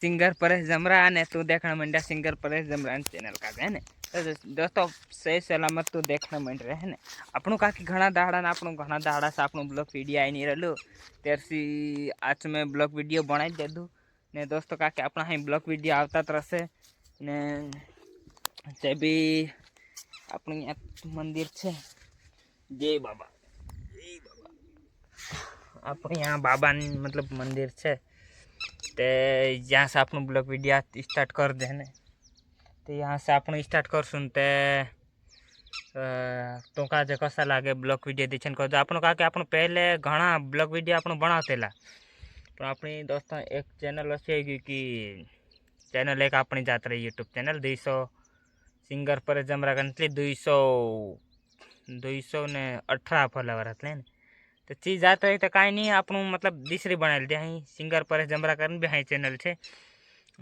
singer Paresh जमरा ने तू देखना मंडा सिंगर परेश जमरा चैनल का है ने तो दोस्तों सही सलामत तू देखना मंड रहे है ने આપણું કાકી ઘણા દાડા ને આપણું ઘણા દાડા से આપણું બ્લોગ વિડીયો આવી નહીં રહેલું ત્યારથી आज મેં બ્લોગ વિડીયો બનાવી દીધું ને દોસ્તો કાકી આપણા અહીં બ્લોગ વિડીયો આવતા જ રહેશે ને જે બી આપણું અહીંયા મંદિર છે જય બાબા આપણે यहाँ बाबा मतलब मंदिर है तो यहाँ से अपन ब्लॉग वीडियो स्टार्ट कर दे ने तो यहाँ से अपन स्टार्ट कर सुनते तो का जो कसा लगे ब्लॉग वीडियो दीछन कर दो अपन का कि अपन पहले घना ब्लॉग वीडियो अपन बनातेला तो अपनी दोस्तों एक चैनल अच्छी कि चैनल एक अपनी जात रही यूट्यूब चैनल 200 सिंगर पर जमरा गणतली 218 फॉलोवर हतले ने तो चीज आता है तो कहीं नहीं आपन मतलब दूसरी बना दे सिंगर पर जमरा कर भी हाँ चैनल है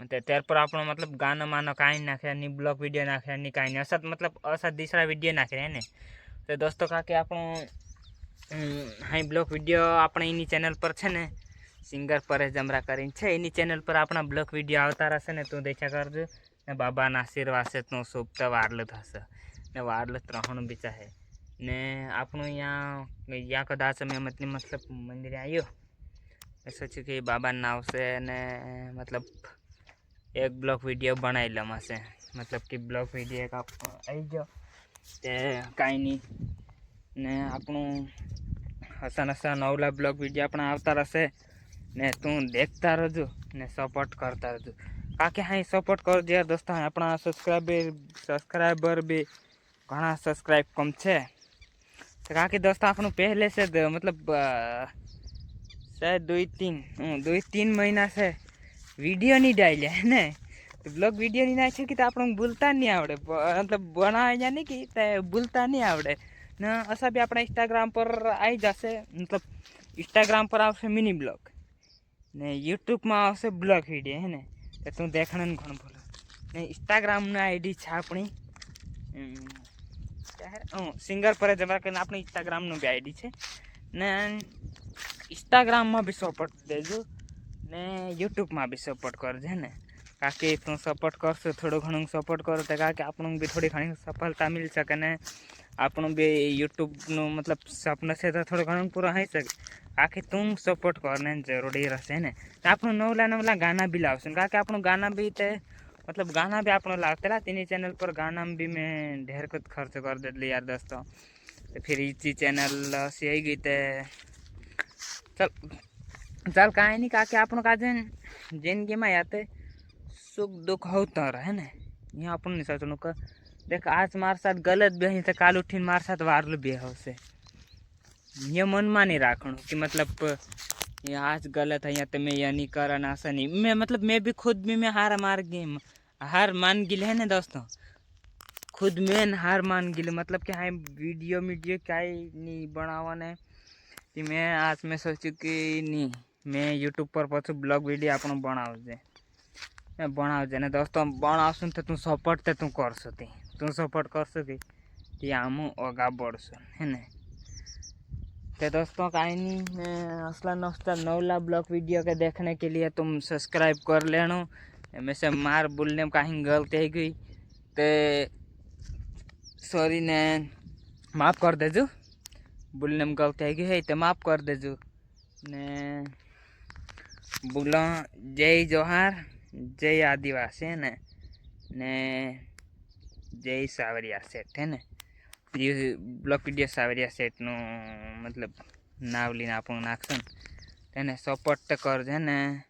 तो त्यार पर आप मतलब गाना मानो कहीं नाखे नहीं ब्लॉग वीडियो नाखे नहीं कहीं नहीं असत मतलब असत दूसरा वीडियो नाखे है ने तो दोस्तों का कि आप हाँ ब्लॉग वीडियो अपने इन्हीं चैनल पर है ने सिंगर पर जमरा कर इन्हीं चैनल पर अपना ब्लॉग वीडियो आता रहे ने तू देखा कर ने बाबा आशीर्वाद से तू शुभ तो वार्लत हसे ने वार्लत रहन भी चाहे ने आपनो यहाँ कदाच मैं मतलब मंदिर आयो सोचू कि बाबा नाव से ने मतलब एक ब्लॉग वीडियो बनाई लमा से मतलब कि ब्लॉग वीडियो एक आप आई जाओ ते कहीं नहीं ने आपनो हसन हसन नवला ब्लॉग वीडियो अपना आवता रहे ने तू देखता रहो ने सपोर्ट करता रहो काके हाँ सपोर्ट कर दिया दोस्तों अपना सब्सक्राइबर भी घना सब्सक्राइब कम है तो काकी दोस्तों आपन पहले से मतलब शायद 2-3 महीना से वीडियो नहीं डाले है ने तो ब्लॉग वीडियो नहीं नाखे कि तो आप बोलता नहीं आवड़े मतलब बनाए जाने कि बोलता नहीं आवड़े न ऐसा भी अपना इंस्टाग्राम पर आई जासे मतलब इंस्टाग्राम पर आवशे मिनी ब्लॉग ने यूट्यूब में आवशे ब्लॉग वीडियो है ने तो तू देखने घणो बोलो ने इंस्टाग्राम ना आईडी है अपनी सिंगर पर जमरा करने अपने इंस्टाग्राम नो भी आईडी है ने इंस्टाग्राम में भी सपोर्ट देजो ने यूट्यूब में भी सपोर्ट कर जे ने काकि तू सपोर्ट करशो थोड़ो घणो सपोर्ट करो तो काकि आपन भी थोड़ी घणी सफलता मिल सके ने आपन भी यूट्यूब नो मतलब सपना से तो थोड़ो घणो पूरा हो सके काकि तुम सपोर्ट करने जरूरी रहसे ने तो आपन नवला गाना भी लावशो काकि आपन गाना भी ते मतलब गाना भी आप लागतेला तीन चैनल पर गाना भी मैं ढेर कुछ खर्च कर देते यार दोस्तों तो फिर इसी चैनल से आई गई तो चल चल कहीं नहीं का अपन का जिंदगी में आते सुख दुख होता रहे ना यहाँ अपन नहीं सोचनु का देख आज मार साथ गलत भी है तो काल उठीन मार साथ वारल भी हो से ये मन में नहीं राखणु कि मतलब ये आज गलत है या तो मैं ये नहीं करना ऐसा नहीं मैं मतलब मैं भी खुद भी मैं हार मान गिल है ना दोस्तों खुद में हार मान गिल मतलब कि हाँ वीडियो क्या नहीं बनावा ने कि मैं आज मैं सोचू कि नहीं मैं यूट्यूब पर पाछू ब्लॉग वीडियो अपन बनावजे ने दोस्तों बनावशु तो तू सपोर्ट तो तू कर सपोर्ट कर कि आम आगा बढ़शु है ने तो दोस्तों कहीं नहीं असला नवला ब्लॉग वीडियो के देखने के लिए तुम सब्सक्राइब कर लेना में से मार बोलने में कहीं गलती हो गई तो सॉरी ने माफ़ कर देजो बोलने में गलती हो गई है तो माफ़ कर देजो ने बोला जय जोहार जय आदिवासी है ने जय सावरिया सेठ है ने ये ब्लॉग वीडियो सावरिया सेठ नो मतलब नाव लीने आप नाखशो ने सपोर्ट तो कर ने